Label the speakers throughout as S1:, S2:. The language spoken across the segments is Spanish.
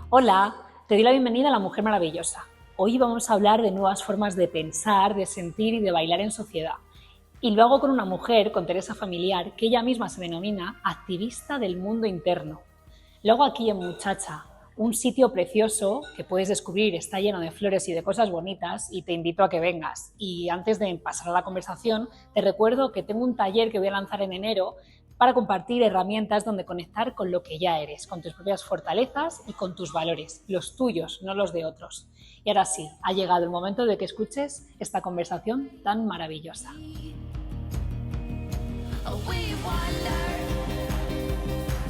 S1: Hola, te doy la bienvenida a La Mujer Maravillosa. Hoy vamos a hablar de nuevas formas de pensar, de sentir y de bailar en sociedad. Y lo hago con una mujer, con Teresa Familiar, que ella misma se denomina activista del mundo interno. Lo hago aquí en Muchacha, un sitio precioso que puedes descubrir, está lleno de flores y de cosas bonitas y te invito a que vengas. Y antes de pasar a la conversación, te recuerdo que tengo un taller que voy a lanzar en enero para compartir herramientas donde conectar con lo que ya eres, con tus propias fortalezas y con tus valores, los tuyos, no los de otros. Y ahora sí, ha llegado el momento de que escuches esta conversación tan maravillosa.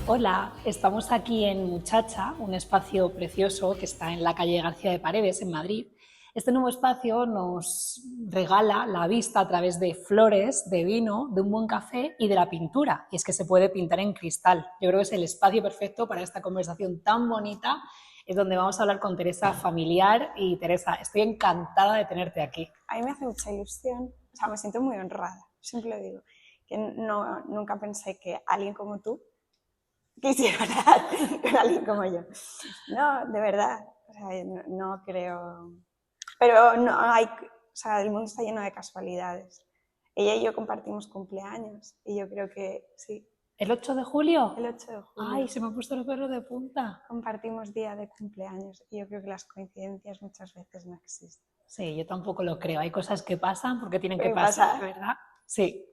S1: Hola, estamos aquí en Muchacha, un espacio precioso que está en la calle García de Paredes, en Madrid. Este nuevo espacio nos regala la vista a través de flores, de vino, de un buen café y de la pintura. Y es que se puede pintar en cristal. Yo creo que es el espacio perfecto para esta conversación tan bonita, es donde vamos a hablar con Teresa Familiar. Y Teresa, estoy encantada de tenerte aquí.
S2: A mí me hace mucha ilusión, o sea, me siento muy honrada, siempre lo digo, que nunca pensé que alguien como tú quisiera hablar con alguien como yo. No, de verdad, o sea, no creo, pero no hay, o sea, el mundo está lleno de casualidades. Ella y yo compartimos cumpleaños y yo creo que sí.
S1: ¿El 8 de julio?
S2: El 8 de julio.
S1: Ay, se me han puesto los pelos de punta.
S2: Compartimos día de cumpleaños y yo creo que las coincidencias muchas veces no existen.
S1: Sí, yo tampoco lo creo. Hay cosas que pasan porque tienen que
S2: ¿Qué
S1: pasar,
S2: pasa?
S1: ¿verdad? Sí.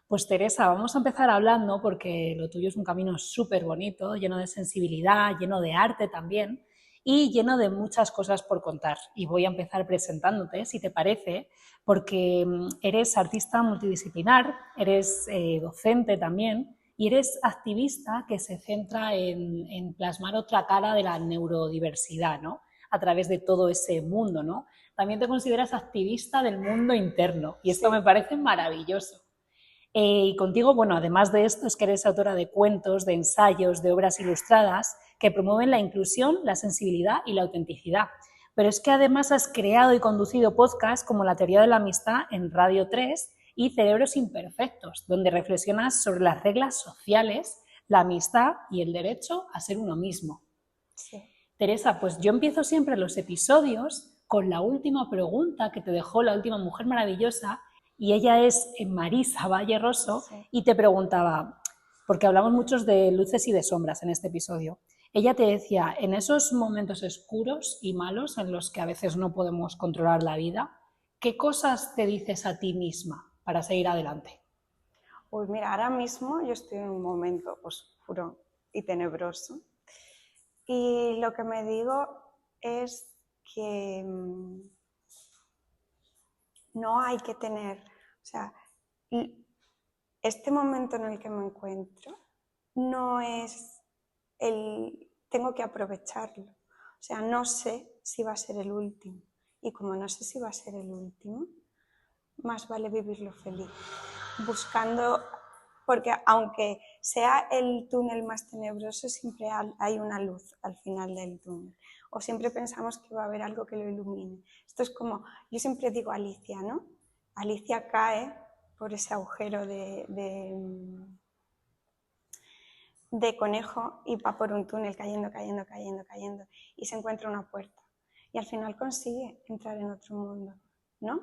S1: Pues Teresa, vamos a empezar hablando porque lo tuyo es un camino súper bonito, lleno de sensibilidad, lleno de arte también y lleno de muchas cosas por contar. Y voy a empezar presentándote, si te parece, porque eres artista multidisciplinar, eres docente también y eres activista que se centra en plasmar otra cara de la neurodiversidad, ¿no? A través de todo ese mundo, ¿no? También te consideras activista del mundo interno y esto
S2: Sí.
S1: me parece maravilloso. Y contigo, bueno, además de esto, es que eres autora de cuentos, de ensayos, de obras ilustradas que promueven la inclusión, la sensibilidad y la autenticidad. Pero es que además has creado y conducido podcasts como La teoría de la amistad en Radio 3 y Cerebros imperfectos, donde reflexionas sobre las reglas sociales, la amistad y el derecho a ser uno mismo.
S2: Sí.
S1: Teresa, pues yo empiezo siempre los episodios con la última pregunta que te dejó la última mujer maravillosa, y ella es Marisa Valle Rosso,
S2: Sí.
S1: y te preguntaba, porque hablamos muchos de luces y de sombras en este episodio, ella te decía, en esos momentos oscuros y malos en los que a veces no podemos controlar la vida, ¿qué cosas te dices a ti misma para seguir adelante?
S2: Pues mira, ahora mismo yo estoy en un momento oscuro y tenebroso y lo que me digo es que no hay que tener, o sea, este momento en el que me encuentro no es tengo que aprovecharlo, o sea, no sé si va a ser el último y como no sé si va a ser el último, más vale vivirlo feliz, buscando, porque aunque sea el túnel más tenebroso, siempre hay una luz al final del túnel, o siempre pensamos que va a haber algo que lo ilumine. Esto es como, yo siempre digo Alicia, ¿no? Alicia cae por ese agujero de conejo y va por un túnel cayendo, y se encuentra una puerta y al final consigue entrar en otro mundo, ¿no?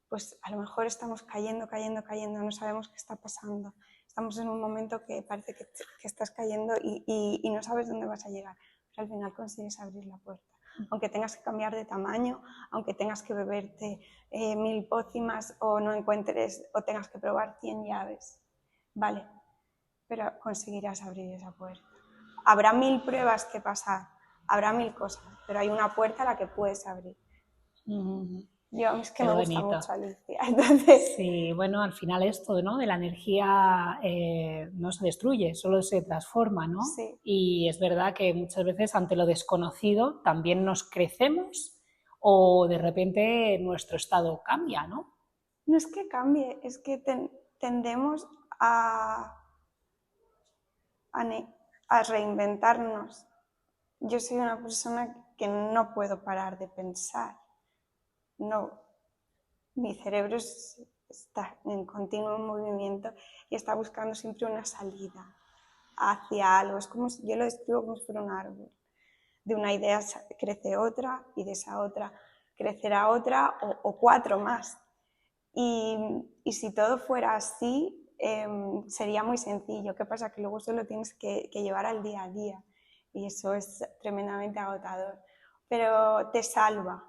S2: Pues a lo mejor estamos cayendo, no sabemos qué está pasando, estamos en un momento que parece que estás cayendo y no sabes dónde vas a llegar, pero al final consigues abrir la puerta, aunque tengas que cambiar de tamaño, aunque tengas que beberte 1000 pócimas o no encuentres o tengas que probar 100 llaves, vale, pero conseguirás abrir esa puerta. Habrá 1000 pruebas que pasar, habrá 1000 cosas, pero hay una puerta a la que puedes abrir. Yo es que
S1: Qué
S2: me gusta
S1: bonito.
S2: mucho Alicia, entonces...
S1: Sí, bueno, al final esto, ¿no? De la energía no se destruye, solo se transforma, ¿no?
S2: Sí.
S1: Y es verdad que muchas veces ante lo desconocido también nos crecemos o de repente nuestro estado cambia, ¿no?
S2: No es que cambie, es que tendemos a reinventarnos. Yo soy una persona que no puedo parar de pensar. No, mi cerebro está en continuo movimiento y está buscando siempre una salida hacia algo. Es como yo lo describo como si fuera un árbol. de una idea crece otra y de esa otra crecerá otra o 4 más. Y si todo fuera así, sería muy sencillo. ¿Qué pasa? Que luego solo tienes que llevar al día a día y eso es tremendamente agotador, pero te salva.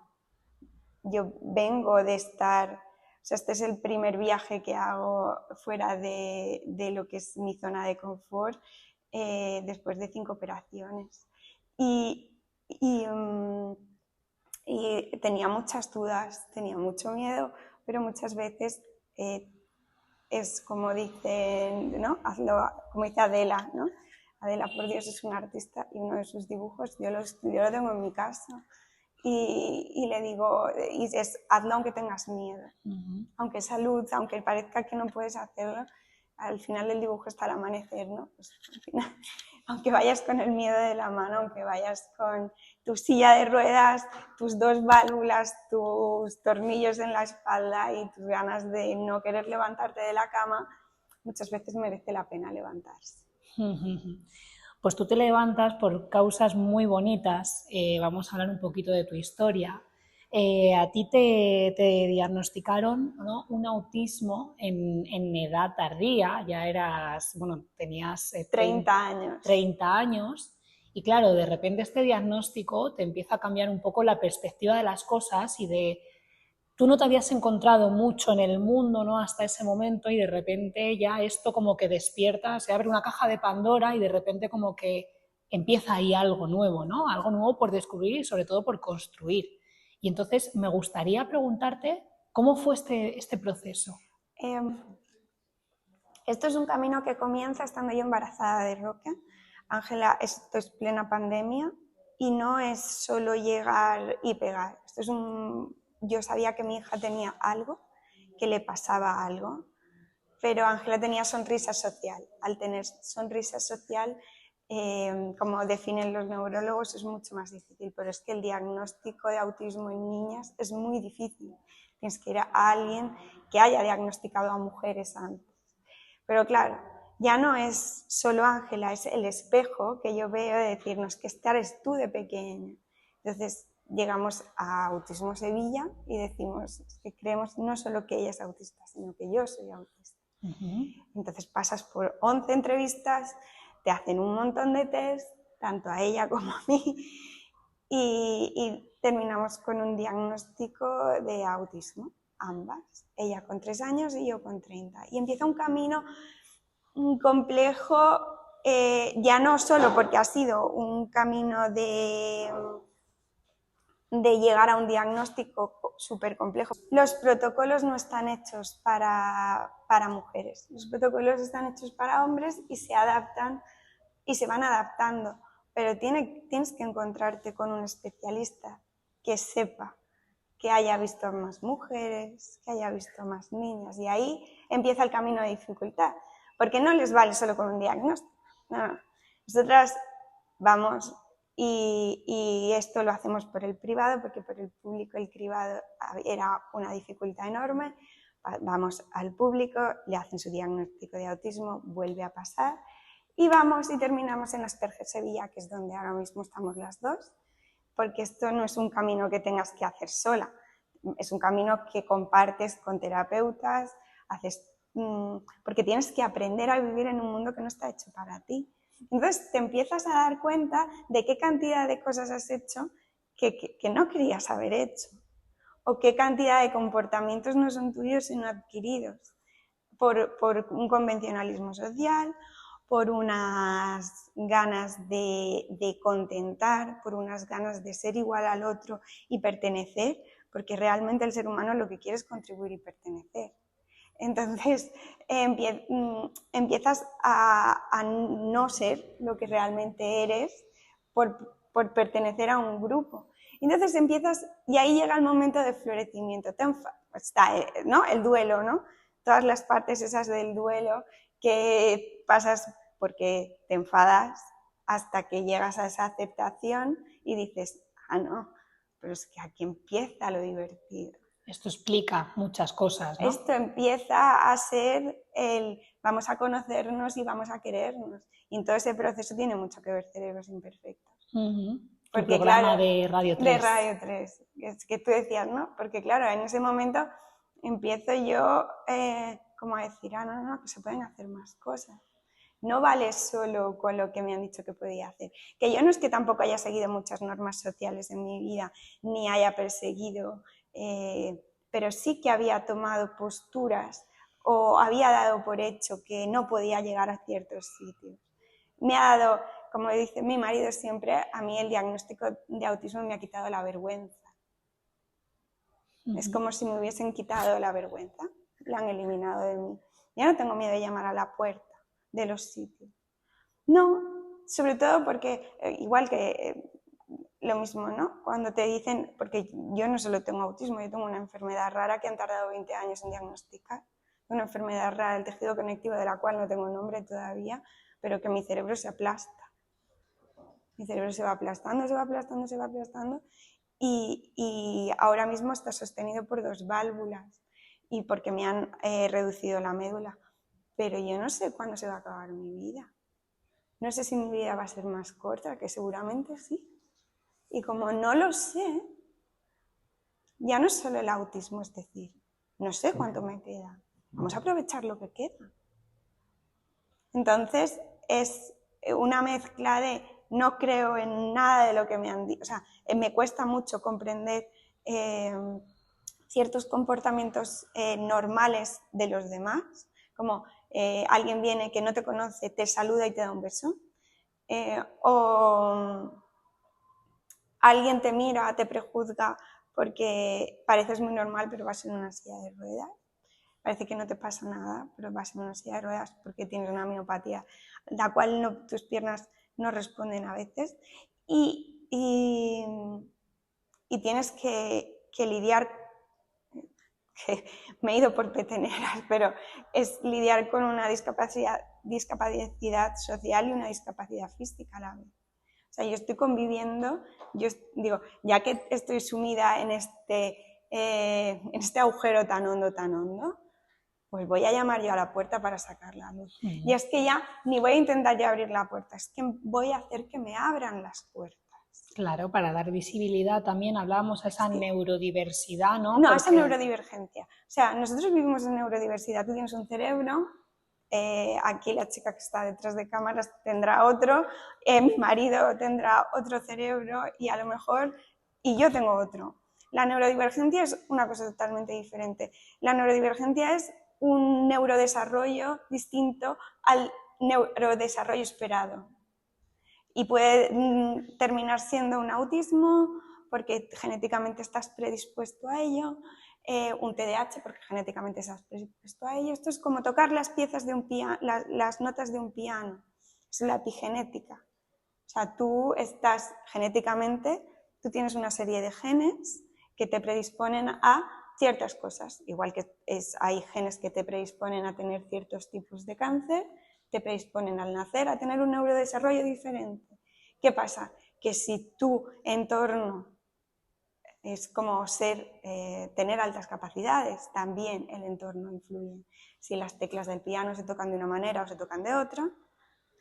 S2: Yo vengo de estar, o sea, este es el primer viaje que hago fuera de lo que es mi zona de confort, después de 5 operaciones. Y tenía muchas dudas, tenía mucho miedo, pero muchas veces es como dicen, ¿no? Hazlo, como dice Adela, ¿no? Adela, por Dios, es una artista y uno de sus dibujos yo lo tengo en mi casa y le digo, y es, hazlo aunque tengas miedo, aunque esa luz, aunque parezca que no puedes hacerlo, al final del dibujo está el amanecer, ¿no? Pues, al final, aunque vayas con el miedo de la mano, aunque vayas con tu silla de ruedas, tus 2 válvulas, tus tornillos en la espalda y tus ganas de no querer levantarte de la cama, muchas veces merece la pena levantarse.
S1: Pues tú te levantas por causas muy bonitas. Vamos a hablar un poquito de tu historia. A ti te diagnosticaron, ¿no?, un autismo en edad tardía, ya eras, bueno, tenías
S2: 30 años.
S1: 30 años y claro, de repente este diagnóstico te empieza a cambiar un poco la perspectiva de las cosas y de... Tú no te habías encontrado mucho en el mundo, ¿no?, hasta ese momento y de repente ya esto como que despierta, se abre una caja de Pandora y de repente como que empieza ahí algo nuevo, ¿no? Algo nuevo por descubrir y sobre todo por construir. Y entonces me gustaría preguntarte cómo fue este proceso.
S2: Esto es un camino que comienza estando yo embarazada de Roque. Ángela, esto es plena pandemia y no es solo llegar y pegar. Yo sabía que mi hija tenía algo, que le pasaba algo, pero Ángela tenía sonrisa social. Al tener sonrisa social, como definen los neurólogos, es mucho más difícil, pero es que el diagnóstico de autismo en niñas es muy difícil. Tienes que ir a alguien que haya diagnosticado a mujeres antes. Pero claro, ya no es solo Ángela, es el espejo que yo veo de decirnos que esta eres tú de pequeña. Entonces llegamos a Autismo Sevilla y decimos que creemos no solo que ella es autista, sino que yo soy autista. Entonces pasas por 11 entrevistas, te hacen un montón de test, tanto a ella como a mí, y terminamos con un diagnóstico de autismo, ambas, ella con 3 años y yo con 30. Y empieza un camino complejo, ya no solo porque ha sido un camino de llegar a un diagnóstico súper complejo. Los protocolos no están hechos para mujeres, los protocolos están hechos para hombres y se adaptan y se van adaptando, pero tienes que encontrarte con un especialista que sepa, que haya visto más mujeres, que haya visto más niñas, y ahí empieza el camino de dificultad, porque no les vale solo con un diagnóstico. No. Nosotras vamos y esto lo hacemos por el privado, porque por el público el cribado era una dificultad enorme. Vamos al público, le hacen su diagnóstico de autismo, vuelve a pasar y vamos y terminamos en Asperger Sevilla, que es donde ahora mismo estamos las dos, porque esto no es un camino que tengas que hacer sola, es un camino que compartes con terapeutas, porque tienes que aprender a vivir en un mundo que no está hecho para ti. Entonces te empiezas a dar cuenta de qué cantidad de cosas has hecho que no querías haber hecho, o qué cantidad de comportamientos no son tuyos sino adquiridos por un convencionalismo social, por unas ganas de contentar, por unas ganas de ser igual al otro y pertenecer, porque realmente el ser humano lo que quiere es contribuir y pertenecer. Entonces empiezas a no ser lo que realmente eres por pertenecer a un grupo. Entonces empiezas, y ahí llega el momento de florecimiento. Está, ¿no?, el duelo, ¿no? Todas las partes esas del duelo que pasas porque te enfadas hasta que llegas a esa aceptación y dices, no, pero es que aquí empieza lo divertido.
S1: Esto explica muchas cosas, ¿no?
S2: Esto empieza a ser vamos a conocernos y vamos a querernos. Y en todo ese proceso tiene mucho que ver Cerebros Imperfectos.
S1: Tu programa de Radio 3.
S2: De Radio 3, es que tú decías, ¿no? Porque claro, en ese momento empiezo yo como a decir, no, que se pueden hacer más cosas. No vale solo con lo que me han dicho que podía hacer. Que yo no es que tampoco haya seguido muchas normas sociales en mi vida, ni haya perseguido, pero sí que había tomado posturas o había dado por hecho que no podía llegar a ciertos sitios. Me ha dado, como dice mi marido siempre, a mí el diagnóstico de autismo me ha quitado la vergüenza. Es como si me hubiesen quitado la vergüenza, la han eliminado de mí. Ya no tengo miedo de llamar a la puerta de los sitios. No, sobre todo porque, igual que lo mismo, ¿no? Cuando te dicen, porque yo no solo tengo autismo, yo tengo una enfermedad rara que han tardado 20 años en diagnosticar, una enfermedad rara del tejido conectivo de la cual no tengo nombre todavía, pero que mi cerebro se aplasta. Mi cerebro se va aplastando, se va aplastando, se va aplastando y ahora mismo está sostenido por 2 válvulas y porque me han reducido la médula. Pero yo no sé cuándo se va a acabar mi vida. No sé si mi vida va a ser más corta, que seguramente sí. Y como no lo sé, ya no es solo el autismo, es decir, no sé cuánto me queda. Vamos a aprovechar lo que queda. Entonces, es una mezcla de no creo en nada de lo que me han dicho. O sea, me cuesta mucho comprender ciertos comportamientos normales de los demás, como alguien viene que no te conoce, te saluda y te da un beso, o alguien te mira, te prejuzga porque pareces muy normal pero vas en una silla de ruedas. Parece que no te pasa nada, pero vas en una silla de ruedas porque tienes una miopatía, la cual tus piernas no responden a veces. Y tienes que lidiar, que me he ido por peteneras, pero es lidiar con una discapacidad social y una discapacidad física a la vez. O sea, yo estoy conviviendo, yo digo, ya que estoy sumida en este agujero tan hondo, pues voy a llamar yo a la puerta para sacar la luz. Y es que ya ni voy a intentar ya abrir la puerta, es que voy a hacer que me abran las puertas.
S1: Claro, para dar visibilidad también hablábamos a esa neurodiversidad, ¿no?
S2: No, a esa neurodivergencia. O sea, nosotros vivimos en neurodiversidad. Tú tienes un cerebro, aquí la chica que está detrás de cámaras tendrá otro, mi marido tendrá otro cerebro y a lo mejor, y yo tengo otro. La neurodivergencia es una cosa totalmente diferente. La neurodivergencia es un neurodesarrollo distinto al neurodesarrollo esperado. Y puede terminar siendo un autismo porque genéticamente estás predispuesto a ello, un TDAH porque genéticamente estás predispuesto a ello. Esto es como tocar las piezas de un piano, las notas de un piano, es la epigenética. O sea, tú estás genéticamente, tú tienes una serie de genes que te predisponen a ciertas cosas, igual que hay genes que te predisponen a tener ciertos tipos de cáncer, te predisponen al nacer a tener un neurodesarrollo diferente. ¿Qué pasa? Que si tu entorno es como tener altas capacidades, también el entorno influye. Si las teclas del piano se tocan de una manera o se tocan de otra,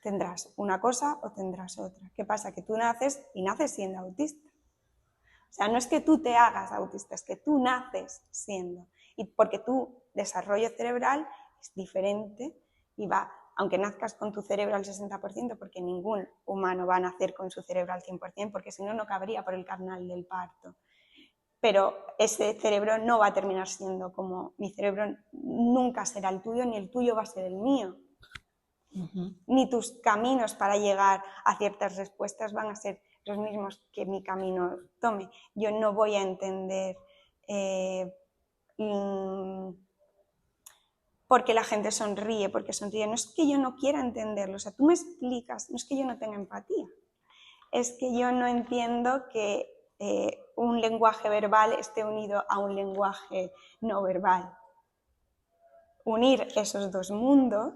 S2: tendrás una cosa o tendrás otra. ¿Qué pasa? Que tú naces y naces siendo autista. O sea, no es que tú te hagas autista, es que tú naces siendo. Y porque tu desarrollo cerebral es diferente y va, aunque nazcas con tu cerebro al 60%, porque ningún humano va a nacer con su cerebro al 100%, porque si no, no cabría por el canal del parto. Pero ese cerebro no va a terminar siendo como mi cerebro, nunca será el tuyo, ni el tuyo va a ser el mío. Ni tus caminos para llegar a ciertas respuestas van a ser los mismos que mi camino tome. Yo no voy a entender porque la gente sonríe, porque sonríe. No es que yo no quiera entenderlo, o sea, tú me explicas, no es que yo no tenga empatía, es que yo no entiendo que un lenguaje verbal esté unido a un lenguaje no verbal. Unir esos dos mundos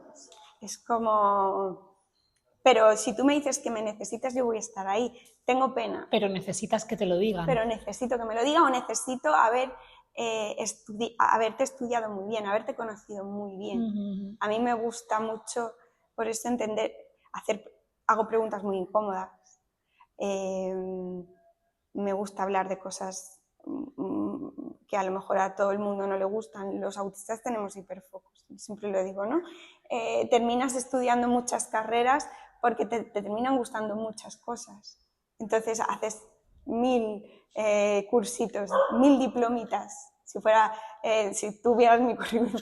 S2: es como... Pero si tú me dices que me necesitas, yo voy a estar ahí. Tengo pena.
S1: Pero necesitas que te lo digan.
S2: Pero necesito que me lo digan o necesito haberte estudiado muy bien, haberte conocido muy bien. A mí me gusta mucho, por eso hago preguntas muy incómodas. me gusta hablar de cosas que a lo mejor a todo el mundo no le gustan. Los autistas tenemos hiperfocus, siempre lo digo, ¿no? Terminas estudiando muchas carreras porque te terminan gustando muchas cosas. Entonces haces 1000 cursitos, 1000 diplomitas. Si tú vieras mi currículum,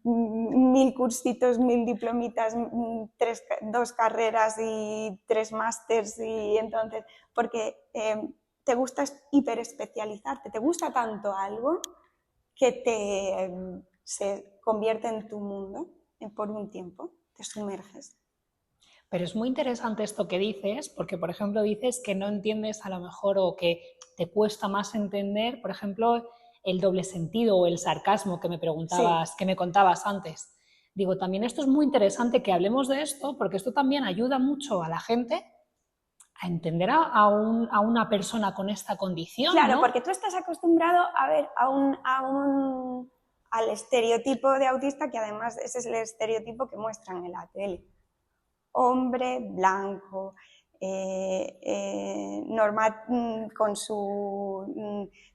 S2: 1000 cursitos, 1000 diplomitas, 2 carreras y 3 másters, y entonces, porque te gusta hiperespecializarte, te gusta tanto algo que se convierte en tu mundo por un tiempo, te sumerges.
S1: Pero es muy interesante esto que dices, porque, por ejemplo, dices que no entiendes a lo mejor o que te cuesta más entender, por ejemplo, el doble sentido o el sarcasmo que me preguntabas, sí, que me contabas antes. Digo, también esto es muy interesante que hablemos de esto, porque esto también ayuda mucho a la gente a entender a una persona con esta condición.
S2: Claro,
S1: ¿no?
S2: Porque tú estás acostumbrado a ver al estereotipo de autista, que además ese es el estereotipo que muestran en la tele. Hombre blanco, normal, con sus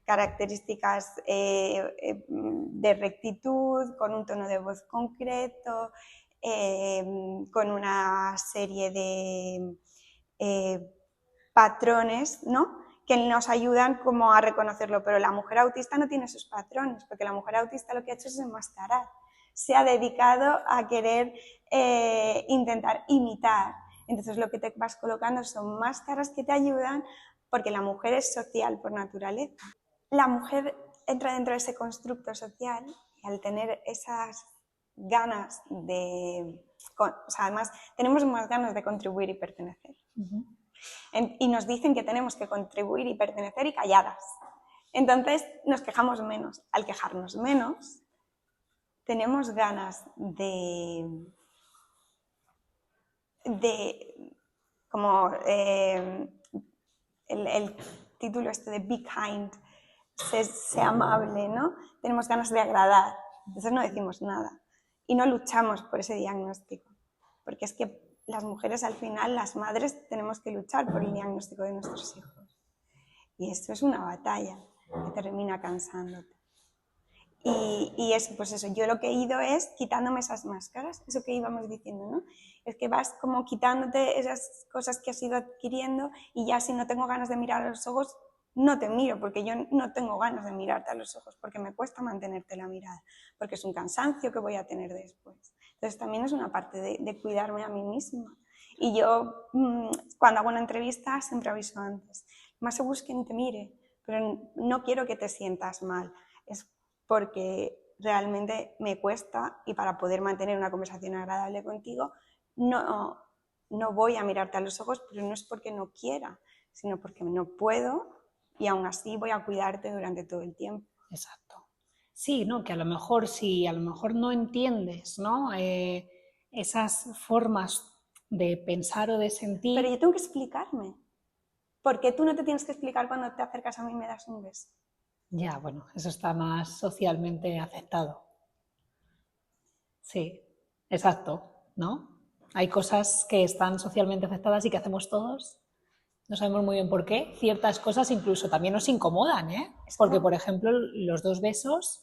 S2: características de rectitud, con un tono de voz concreto, con una serie de patrones, ¿no?, que nos ayudan como a reconocerlo, pero la mujer autista no tiene esos patrones, porque la mujer autista lo que ha hecho es enmascarar, se ha dedicado a querer intentar imitar. Entonces lo que te vas colocando son máscaras que te ayudan, porque la mujer es social por naturaleza. La mujer entra dentro de ese constructo social y al tener esas ganas de... O sea, además tenemos más ganas de contribuir y pertenecer. Y nos dicen que tenemos que contribuir y pertenecer y calladas. Entonces nos quejamos menos. Al quejarnos menos, tenemos ganas como el título este de Be Kind, sé amable, ¿no? Tenemos ganas de agradar, entonces no decimos nada y no luchamos por ese diagnóstico, porque es que las mujeres al final, las madres, tenemos que luchar por el diagnóstico de nuestros hijos y esto es una batalla que termina cansándote. Y eso, pues eso, yo lo que he ido es quitándome esas máscaras, eso que íbamos diciendo, ¿no? Es que vas como quitándote esas cosas que has ido adquiriendo y ya si no tengo ganas de mirar a los ojos, no te miro, porque yo no tengo ganas de mirarte a los ojos, porque me cuesta mantenerte la mirada, porque es un cansancio que voy a tener después. Entonces también es una parte de cuidarme a mí misma. Y yo, cuando hago una entrevista, siempre aviso antes, más se busque ni te mire, pero no quiero que te sientas mal. Es porque realmente me cuesta y para poder mantener una conversación agradable contigo no voy a mirarte a los ojos, pero no es porque no quiera, sino porque no puedo y aún así voy a cuidarte durante todo el tiempo.
S1: Exacto. Sí, ¿no? Que a lo mejor si a lo mejor no entiendes, ¿no? Esas formas de pensar o de sentir...
S2: Pero yo tengo que explicarme. Porque tú no te tienes que explicar cuando te acercas a mí y me das un beso.
S1: Ya, bueno, eso está más socialmente aceptado. Sí, exacto, ¿no? Hay cosas que están socialmente aceptadas y que hacemos todos. No sabemos muy bien por qué. Ciertas cosas incluso también nos incomodan, ¿eh? Porque, por ejemplo, los 2 besos...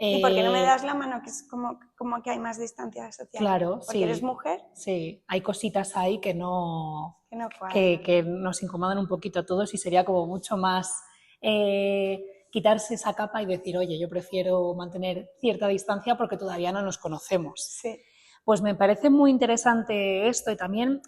S2: ¿Y por qué no me das la mano? Que es como que hay más distancia social.
S1: Claro,
S2: ¿Porque eres mujer?
S1: Sí, hay cositas ahí que
S2: que
S1: nos incomodan un poquito a todos y sería como mucho más quitarse esa capa y decir, oye, yo prefiero mantener cierta distancia porque todavía no nos conocemos.
S2: Sí.
S1: Pues me parece muy interesante esto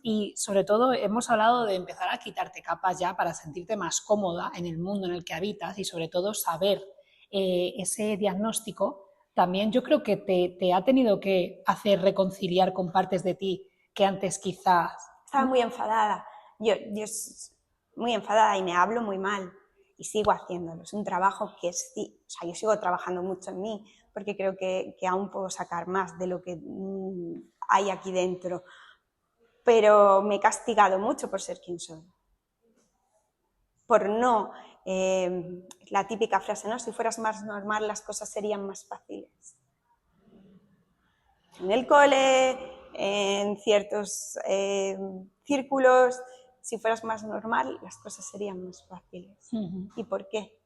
S1: y sobre todo hemos hablado de empezar a quitarte capas ya para sentirte más cómoda en el mundo en el que habitas y sobre todo saber ese diagnóstico. También yo creo que te ha tenido que hacer reconciliar con partes de ti que antes quizás...
S2: Estaba muy enfadada. Yo muy enfadada y me hablo muy mal y sigo haciéndolo. Es un trabajo que sí, o sea, yo sigo trabajando mucho en mí porque creo que aún puedo sacar más de lo que hay aquí dentro. Pero me he castigado mucho por ser quien soy. Por no... la típica frase, ¿no? Si fueras más normal, las cosas serían más fáciles. En el cole, en ciertos círculos, si fueras más normal, las cosas serían más fáciles.
S1: Ujú.
S2: ¿Y por qué?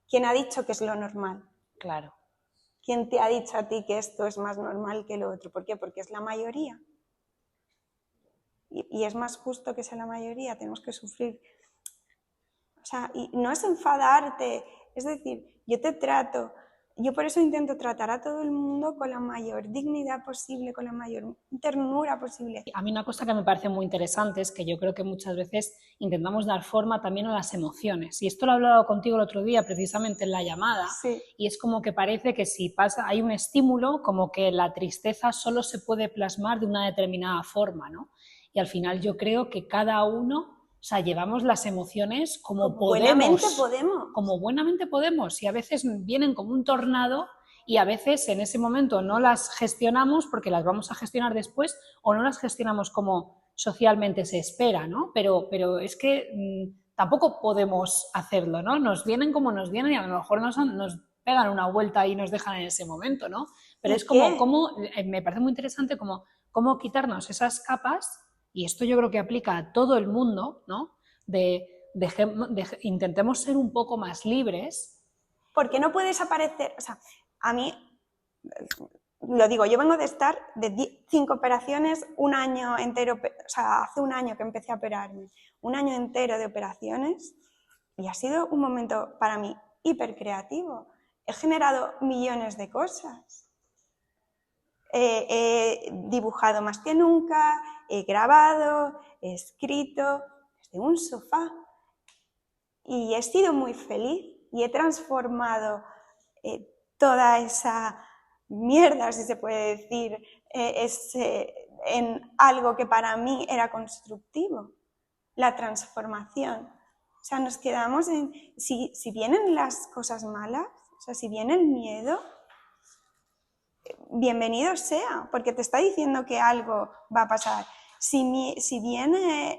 S2: ¿Quién ha dicho que es lo normal?
S1: Claro.
S2: ¿Quién te ha dicho a ti que esto es más normal que lo otro? ¿Por qué? Porque es la mayoría. Y es más justo que sea la mayoría, tenemos que sufrir. O sea, y no es enfadarte, es decir, yo por eso intento tratar a todo el mundo con la mayor dignidad posible, con la mayor ternura posible.
S1: A mí una cosa que me parece muy interesante es que yo creo que muchas veces intentamos dar forma también a las emociones. Y esto lo he hablado contigo el otro día, precisamente en la llamada,
S2: Sí.
S1: y es como que parece que si pasa, hay un estímulo, como que la tristeza solo se puede plasmar de una determinada forma, ¿no? Y al final yo creo que cada uno, o sea, llevamos las emociones como
S2: buenamente podemos.
S1: Como buenamente podemos, y a veces vienen como un tornado y a veces en ese momento no las gestionamos porque las vamos a gestionar después o no las gestionamos como socialmente se espera, ¿no? Pero es que tampoco podemos hacerlo, ¿no? Nos vienen como nos vienen y a lo mejor nos pegan una vuelta y nos dejan en ese momento, ¿no? Pero es como me parece muy interesante cómo quitarnos esas capas, y esto yo creo que aplica a todo el mundo, ¿no? Intentemos ser un poco más libres.
S2: Porque no puedes aparecer, o sea, a mí, lo digo, yo vengo de estar de 5 operaciones, un año entero, o sea, hace un año que empecé a operarme, un año entero de operaciones, y ha sido un momento para mí hiper creativo. He generado millones de cosas. He dibujado más que nunca, he grabado, he escrito desde un sofá y he sido muy feliz y he transformado toda esa mierda, si se puede decir, en algo que para mí era constructivo, la transformación. O sea, nos quedamos en, si vienen las cosas malas, o sea, si viene el miedo, bienvenido sea, porque te está diciendo que algo va a pasar. Si viene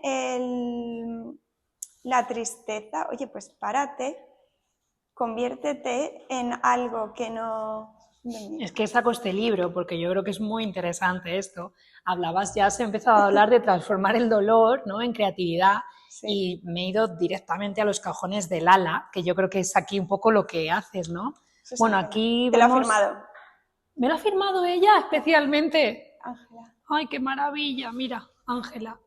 S2: la tristeza, oye, pues párate, conviértete en algo que no...
S1: Es que saco este libro porque yo creo que es muy interesante esto. Hablabas, ya se ha empezado a hablar de transformar el dolor, ¿no?, en creatividad. Sí. Y me he ido directamente a los cajones del ala, que yo creo que es aquí un poco lo que haces, ¿no?
S2: Eso
S1: bueno, aquí
S2: te
S1: vemos...
S2: lo ha firmado.
S1: ¿Me lo ha firmado ella especialmente?
S2: Ángela.
S1: ¡Ay, qué maravilla! Mira, Ángela.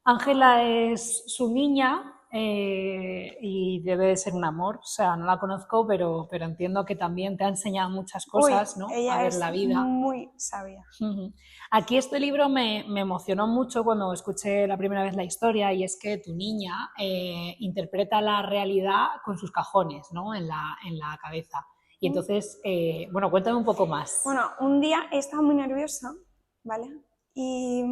S1: Ángela es su niña y debe de ser un amor. O sea, no la conozco, pero entiendo que también te ha enseñado muchas cosas, ¿no?
S2: Ella
S1: a ver la vida.
S2: Es muy sabia.
S1: Aquí este libro me emocionó mucho cuando escuché la primera vez la historia, y es que tu niña interpreta la realidad con sus cajones, ¿no?, en la cabeza. Y entonces, bueno, cuéntame un poco más.
S2: Bueno, un día estaba muy nerviosa, ¿vale? Y,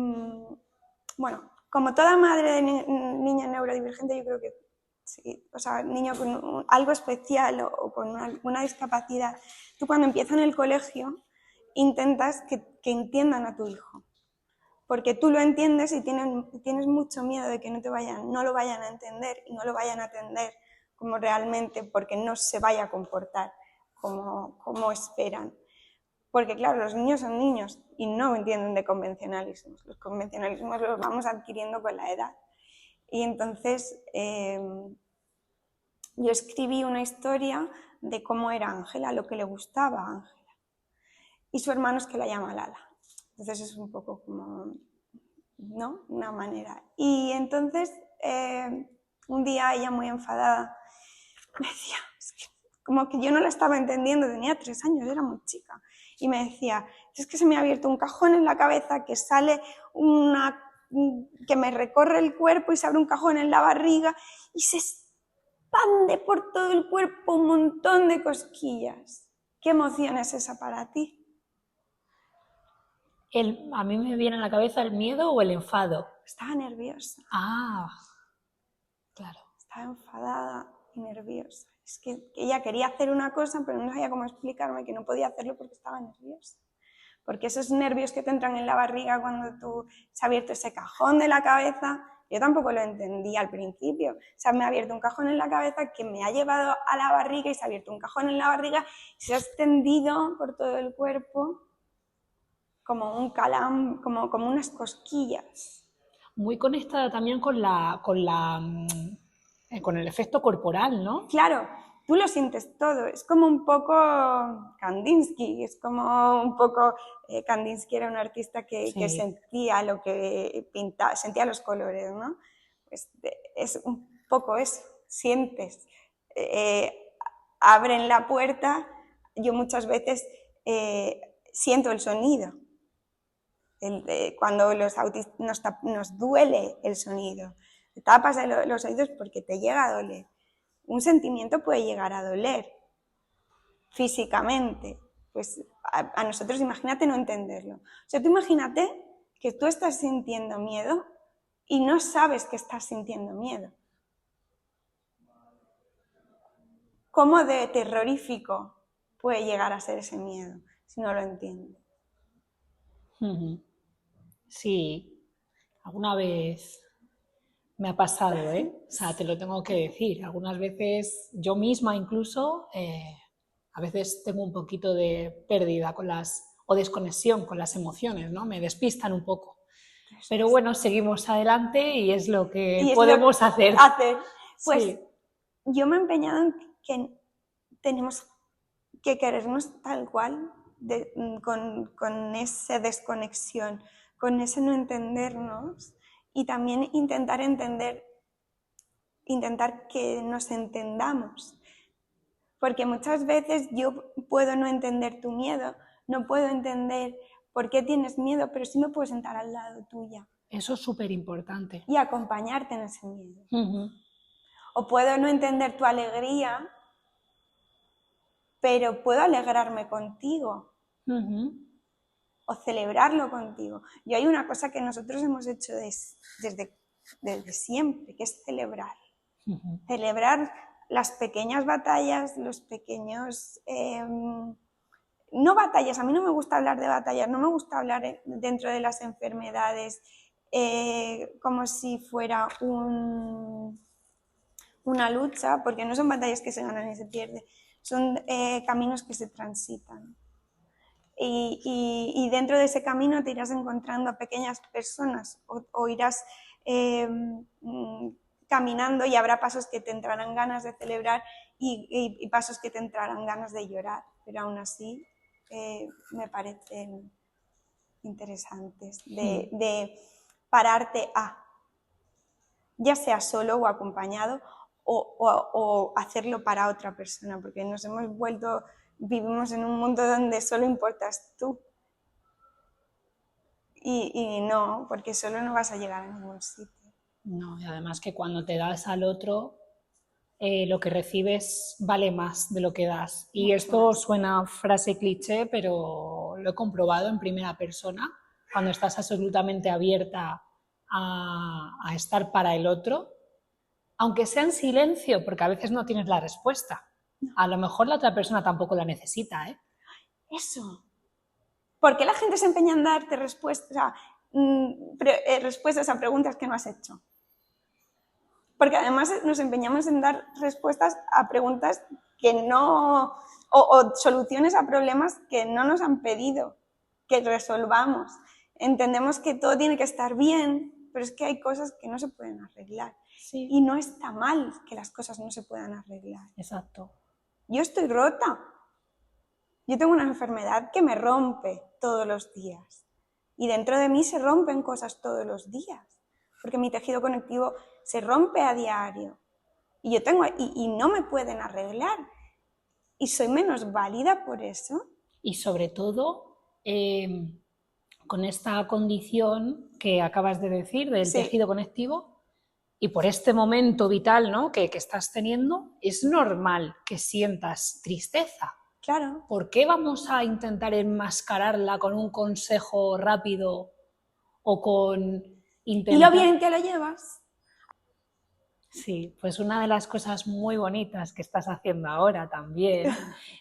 S2: bueno, como toda madre de niño neurodivergente, yo creo que sí, o sea, niño con algo especial o con alguna discapacidad, tú cuando empiezas en el colegio intentas que entiendan a tu hijo, porque tú lo entiendes y tienes mucho miedo de que no lo vayan a entender y no lo vayan a atender como realmente, porque no se vaya a comportar como esperan. Porque claro, los niños son niños y no entienden de convencionalismos. Los convencionalismos los vamos adquiriendo con la edad. Y entonces yo escribí una historia de cómo era Ángela, lo que le gustaba a Ángela. Y su hermano es que la llama Lala. Entonces es un poco como, ¿no?, una manera. Y entonces un día ella muy enfadada me decía, es que como que yo no la estaba entendiendo, tenía 3 años, era muy chica. Y me decía, es que se me ha abierto un cajón en la cabeza, que sale que me recorre el cuerpo y se abre un cajón en la barriga y se expande por todo el cuerpo un montón de cosquillas. ¿Qué emoción es esa para ti?
S1: A mí me viene a la cabeza el miedo o el enfado.
S2: Estaba nerviosa.
S1: Ah, claro.
S2: Estaba enfadada y nerviosa. Es que ella quería hacer una cosa, pero no sabía cómo explicarme que no podía hacerlo porque estaba nerviosa. Porque esos nervios que te entran en la barriga cuando tú se ha abierto ese cajón de la cabeza, yo tampoco lo entendía al principio. O sea, me ha abierto un cajón en la cabeza que me ha llevado a la barriga y se ha abierto un cajón en la barriga y se ha extendido por todo el cuerpo como un calambre, como unas cosquillas.
S1: muy conectada también con el efecto corporal, ¿no?
S2: Claro, tú lo sientes todo, es como un poco Kandinsky, es como un poco, Kandinsky era un artista que sentía lo que pintaba, sentía los colores, ¿no? Es un poco eso, sientes, abren la puerta, yo muchas veces siento el sonido, cuando los autistas nos duele el sonido, te tapas los oídos porque te llega a doler. Un sentimiento puede llegar a doler físicamente. Pues a nosotros, imagínate no entenderlo. O sea, tú imagínate que tú estás sintiendo miedo y no sabes que estás sintiendo miedo. ¿Cómo de terrorífico puede llegar a ser ese miedo si no lo entiendes?
S1: Sí, alguna vez me ha pasado, ¿eh? O sea, te lo tengo que decir. Algunas veces yo misma incluso, a veces tengo un poquito de pérdida o desconexión con las emociones, ¿no? Me despistan un poco. Pero bueno, seguimos adelante y es lo que podemos hacer.
S2: Pues
S1: sí.
S2: Yo me he empeñado en que tenemos que querernos tal cual, con esa desconexión, con ese no entendernos, y también intentar que nos entendamos. Porque muchas veces yo puedo no entender tu miedo, no puedo entender por qué tienes miedo, pero sí me puedo sentar al lado tuya.
S1: Eso es súper importante.
S2: Y acompañarte en ese miedo. O puedo no entender tu alegría, pero puedo alegrarme contigo. O celebrarlo contigo. Y hay una cosa que nosotros hemos hecho desde siempre, que es celebrar. Celebrar las pequeñas batallas, los pequeños... no batallas, a mí no me gusta hablar de batallas, no me gusta hablar dentro de las enfermedades como si fuera una lucha, porque no son batallas que se ganan y se pierden, son caminos que se transitan. Y dentro de ese camino te irás encontrando a pequeñas personas o irás caminando y habrá pasos que te entrarán ganas de celebrar y pasos que te entrarán ganas de llorar, pero aún así me parecen interesantes de pararte ya sea solo o acompañado o hacerlo para otra persona, porque vivimos en un mundo donde solo importas tú y no, porque solo no vas a llegar a ningún sitio.
S1: No, y además que cuando te das al otro, lo que recibes vale más de lo que das. Y esto suena frase cliché, pero lo he comprobado en primera persona. Cuando estás absolutamente abierta a estar para el otro, aunque sea en silencio, porque a veces no tienes la respuesta. A lo mejor la otra persona tampoco la necesita, ¿eh?
S2: Eso. ¿Por qué la gente se empeña en darte respuestas a preguntas que no has hecho? Porque además nos empeñamos en dar respuestas a preguntas que no... o soluciones a problemas que no nos han pedido que resolvamos. Entendemos que todo tiene que estar bien, pero es que hay cosas que no se pueden arreglar.
S1: Sí.
S2: Y no está mal que las cosas no se puedan arreglar.
S1: Exacto.
S2: Yo estoy rota. Yo tengo una enfermedad que me rompe todos los días. Y dentro de mí se rompen cosas todos los días. Porque mi tejido conectivo se rompe a diario. Y no me pueden arreglar. Y soy menos válida por eso.
S1: Y sobre todo, con esta condición que acabas de decir del tejido conectivo, y por este momento vital, ¿no?, que estás teniendo, es normal que sientas tristeza.
S2: Claro.
S1: ¿Por qué vamos a intentar enmascararla con un consejo rápido o con intentar...
S2: ¿Y lo bien que lo llevas?
S1: Sí, pues una de las cosas muy bonitas que estás haciendo ahora también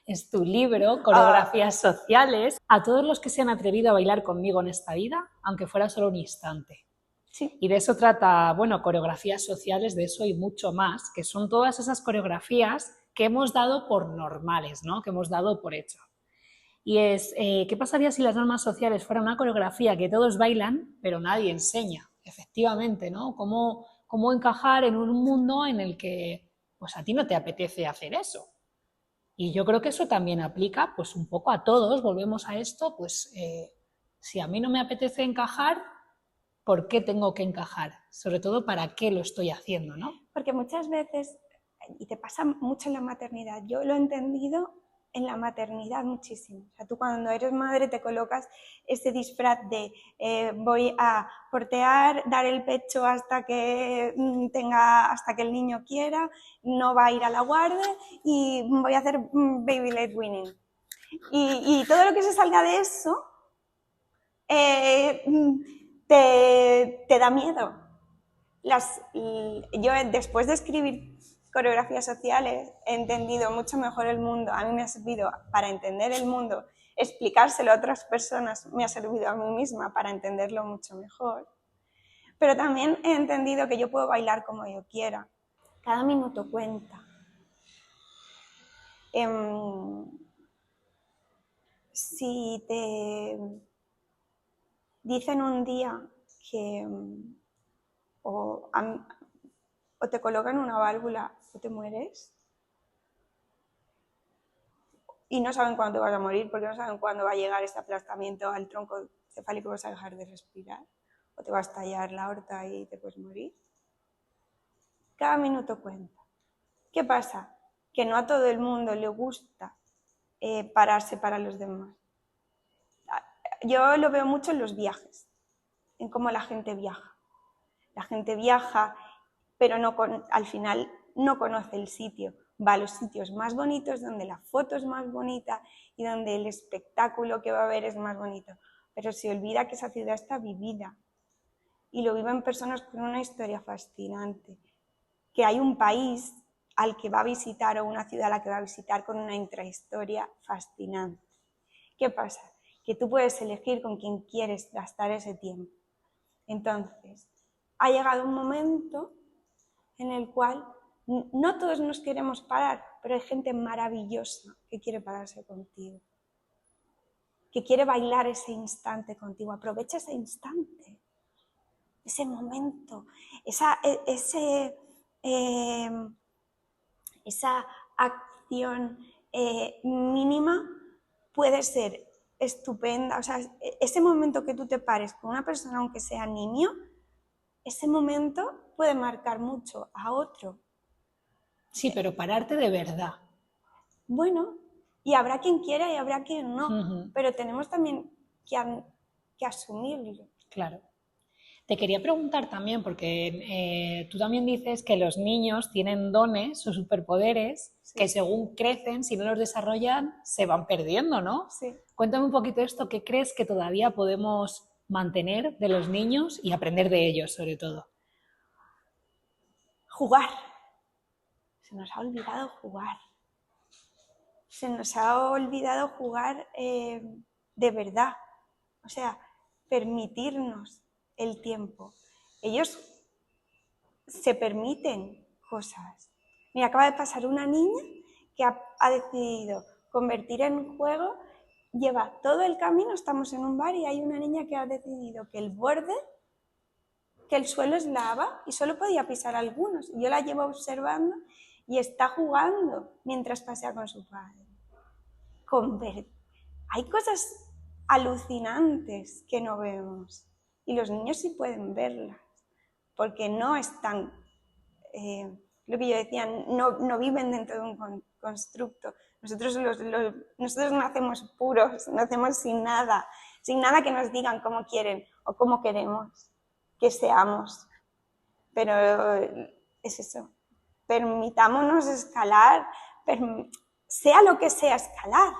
S1: es tu libro, Coreografías Sociales, a todos los que se han atrevido a bailar conmigo en esta vida, aunque fuera solo un instante.
S2: Sí.
S1: Y de eso trata, bueno, Coreografías Sociales, de eso y mucho más, que son todas esas coreografías que hemos dado por normales, ¿no?, que hemos dado por hecho. Y es, ¿qué pasaría si las normas sociales fueran una coreografía que todos bailan, pero nadie enseña? efectivamente, ¿no? ¿Cómo encajar en un mundo en el que pues a ti no te apetece hacer eso? Y yo creo que eso también aplica pues un poco a todos, volvemos a esto, pues si a mí no me apetece encajar, ¿por qué tengo que encajar? Sobre todo, ¿para qué lo estoy haciendo, no?
S2: Porque muchas veces, y te pasa mucho en la maternidad, yo lo he entendido en la maternidad muchísimo. O sea, tú cuando eres madre te colocas ese disfraz de voy a portear, dar el pecho hasta que hasta que el niño quiera, no va a ir a la guardia y voy a hacer baby led weaning. Y todo lo que se salga de eso te da miedo. Yo después de escribir coreografías sociales he entendido mucho mejor el mundo. A mí me ha servido para entender el mundo, explicárselo a otras personas me ha servido a mí misma para entenderlo mucho mejor. Pero también he entendido que yo puedo bailar como yo quiera. Cada minuto cuenta. Si te dicen un día que o te colocan una válvula o te mueres y no saben cuándo vas a morir porque no saben cuándo va a llegar ese aplastamiento al tronco cefálico y vas a dejar de respirar o te va a estallar la aorta y te puedes morir. Cada minuto cuenta. ¿Qué pasa? Que no a todo el mundo le gusta pararse para los demás. Yo lo veo mucho en los viajes, en cómo la gente viaja. La gente viaja, pero al final no conoce el sitio. Va a los sitios más bonitos, donde la foto es más bonita y donde el espectáculo que va a ver es más bonito. Pero se olvida que esa ciudad está vivida. Y lo viven personas con una historia fascinante. Que hay un país al que va a visitar o una ciudad a la que va a visitar con una intrahistoria fascinante. ¿Qué pasa? Que tú puedes elegir con quién quieres gastar ese tiempo. Entonces, ha llegado un momento en el cual no todos nos queremos parar, pero hay gente maravillosa que quiere pararse contigo, que quiere bailar ese instante contigo. Aprovecha ese instante, ese momento, esa acción mínima puede ser estupenda. O sea, ese momento que tú te pares con una persona, aunque sea niño, ese momento puede marcar mucho a otro.
S1: Sí, pero pararte de verdad.
S2: Bueno, y habrá quien quiera y habrá quien no, pero tenemos también que asumirlo.
S1: Claro. Te quería preguntar también, porque tú también dices que los niños tienen dones o superpoderes que según crecen, si no los desarrollan, se van perdiendo, ¿no?
S2: Sí.
S1: Cuéntame un poquito esto, ¿qué crees que todavía podemos mantener de los niños y aprender de ellos, sobre todo?
S2: Jugar. Se nos ha olvidado jugar. Se nos ha olvidado jugar de verdad. O sea, permitirnos el tiempo. Ellos se permiten cosas. Mira, acaba de pasar una niña que ha decidido convertir en juego, lleva todo el camino, estamos en un bar y hay una niña que ha decidido que el suelo es lava y solo podía pisar algunos. Y yo la llevo observando y está jugando mientras pasea con su padre. Hay cosas alucinantes que no vemos y los niños sí pueden verlas porque no están, lo que yo decía, no viven dentro de un constructo. Nosotros nacemos puros, nacemos sin nada que nos digan cómo quieren o cómo queremos que seamos. Pero es eso, permitámonos escalar, sea lo que sea escalar.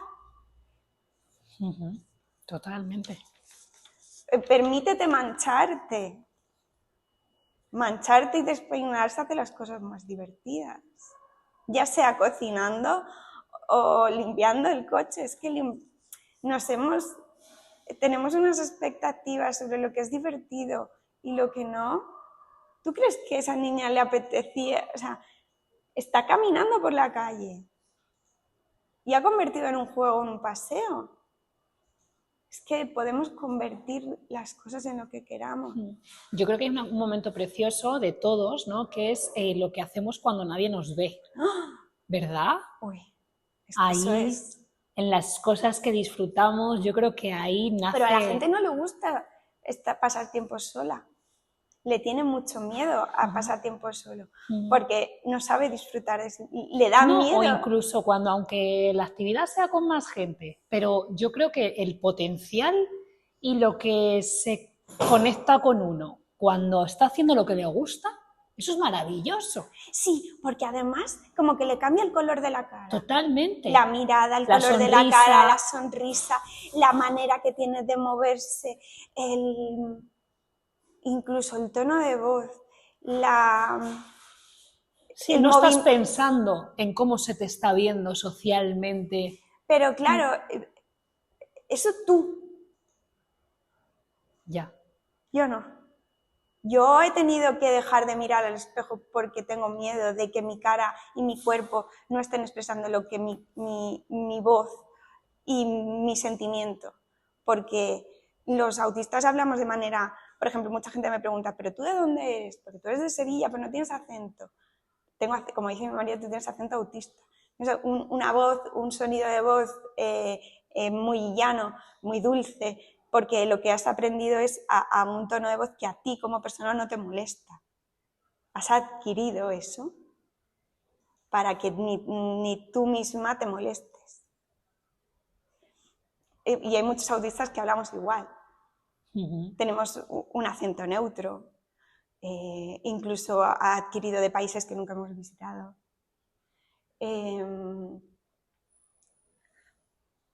S1: Totalmente.
S2: Permítete mancharte y despeinarse hace las cosas más divertidas, ya sea cocinando o limpiando el coche. Es que tenemos unas expectativas sobre lo que es divertido y lo que no. ¿Tú crees que a esa niña le apetecía? O sea, está caminando por la calle y ha convertido en un juego, en un paseo. Es que podemos convertir las cosas en lo que queramos.
S1: Yo creo que hay un momento precioso de todos, ¿no? Que es lo que hacemos cuando nadie nos ve, ¿verdad?
S2: Uy, eso
S1: Ahí,
S2: es.
S1: en las cosas que disfrutamos, yo creo que ahí nace...
S2: Pero a la gente no le gusta pasar tiempo sola. Le tiene mucho miedo a pasar tiempo solo, porque no sabe disfrutar, le da miedo.
S1: O incluso cuando, aunque la actividad sea con más gente, pero yo creo que el potencial y lo que se conecta con uno cuando está haciendo lo que le gusta, eso es maravilloso.
S2: Sí, porque además como que le cambia el color de la cara.
S1: Totalmente.
S2: La mirada, el color de la cara, la sonrisa, la manera que tiene de moverse, incluso el tono de voz,
S1: Sí, no estás pensando en cómo se te está viendo socialmente.
S2: Pero claro, eso tú.
S1: Ya.
S2: Yo no. Yo he tenido que dejar de mirar al espejo porque tengo miedo de que mi cara y mi cuerpo no estén expresando lo que mi voz y mi sentimiento. Porque los autistas hablamos de manera... Por ejemplo, mucha gente me pregunta, ¿pero tú de dónde eres? Porque tú eres de Sevilla, pero no tienes acento. Como dice mi marido, tú tienes acento autista. Una voz, un sonido de voz muy llano, muy dulce, porque lo que has aprendido es a un tono de voz que a ti como persona no te molesta. Has adquirido eso para que ni tú misma te molestes. Y hay muchos autistas que hablamos igual. Tenemos un acento neutro, incluso ha adquirido de países que nunca hemos visitado.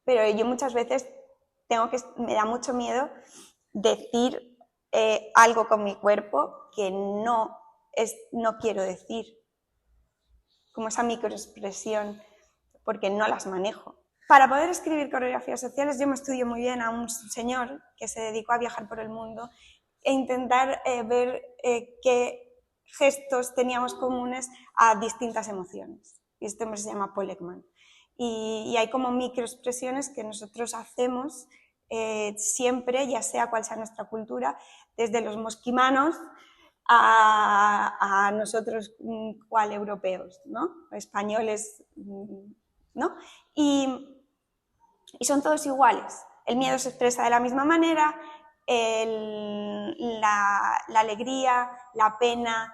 S2: Pero yo muchas veces me da mucho miedo decir algo con mi cuerpo que no quiero decir, como esa microexpresión, porque no las manejo. Para poder escribir coreografías sociales yo me estudio muy bien a un señor que se dedicó a viajar por el mundo e intentar ver qué gestos teníamos comunes a distintas emociones. Y este hombre se llama Paul Ekman. Y hay como microexpresiones que nosotros hacemos siempre, ya sea cual sea nuestra cultura, desde los mosquimanos a nosotros cual europeos, ¿no? Españoles, ¿no? Y son todos iguales. El miedo se expresa de la misma manera, la alegría, la pena,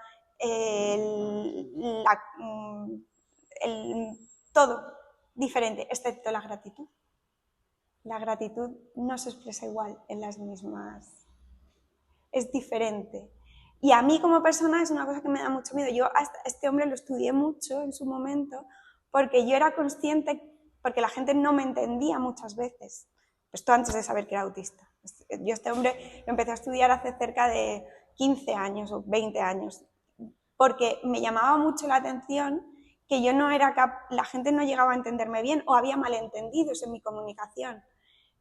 S2: todo diferente, excepto la gratitud. La gratitud no se expresa igual en las mismas, es diferente. Y a mí como persona es una cosa que me da mucho miedo. Yo a este hombre lo estudié mucho en su momento porque yo era consciente, porque la gente no me entendía muchas veces. Esto antes de saber que era autista. Yo este hombre lo empecé a estudiar hace cerca de 15 años o 20 años, porque me llamaba mucho la atención que yo no era la gente no llegaba a entenderme bien o había malentendidos en mi comunicación,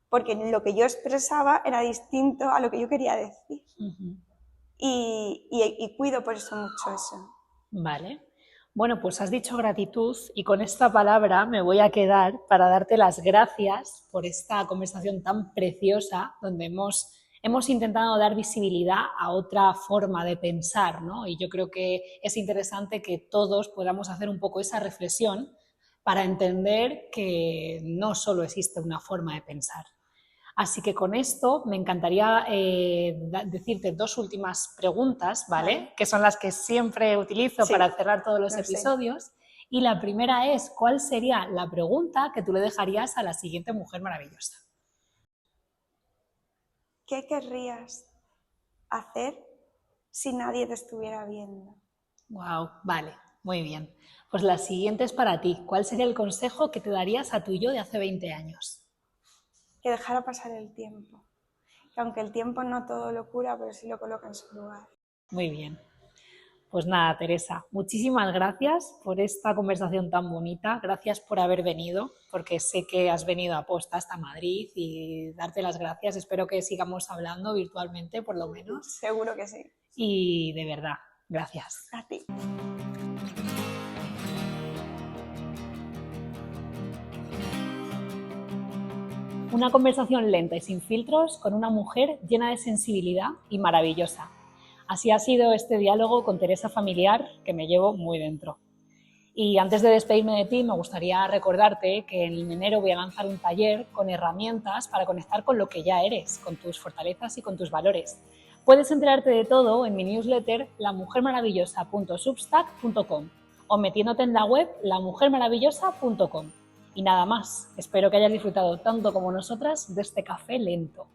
S2: porque lo que yo expresaba era distinto a lo que yo quería decir. Y cuido por eso mucho eso.
S1: Vale. Bueno, pues has dicho gratitud y con esta palabra me voy a quedar para darte las gracias por esta conversación tan preciosa donde hemos intentado dar visibilidad a otra forma de pensar, ¿no? Y yo creo que es interesante que todos podamos hacer un poco esa reflexión para entender que no solo existe una forma de pensar. Así que con esto me encantaría decirte dos últimas preguntas, ¿vale? Que son las que siempre utilizo para cerrar todos los episodios. Y la primera es, ¿cuál sería la pregunta que tú le dejarías a la siguiente mujer maravillosa?
S2: ¿Qué querrías hacer si nadie te estuviera viendo?
S1: Wow, vale, muy bien. Pues la siguiente es para ti. ¿Cuál sería el consejo que te darías a tu yo de hace 20 años?
S2: Que dejara pasar el tiempo. Que aunque el tiempo no todo lo cura, pero sí lo coloca en su lugar.
S1: Muy bien. Pues nada, Teresa, muchísimas gracias por esta conversación tan bonita. Gracias por haber venido, porque sé que has venido a posta hasta Madrid y darte las gracias. Espero que sigamos hablando virtualmente, por lo menos.
S2: Seguro que sí.
S1: Y de verdad, gracias.
S2: A ti.
S1: Una conversación lenta y sin filtros con una mujer llena de sensibilidad y maravillosa. Así ha sido este diálogo con Teresa Familiar, que me llevo muy dentro. Y antes de despedirme de ti, me gustaría recordarte que en enero voy a lanzar un taller con herramientas para conectar con lo que ya eres, con tus fortalezas y con tus valores. Puedes enterarte de todo en mi newsletter lamujermaravillosa.substack.com o metiéndote en la web lamujermaravillosa.com. Y nada más, espero que hayas disfrutado tanto como nosotras de este café lento.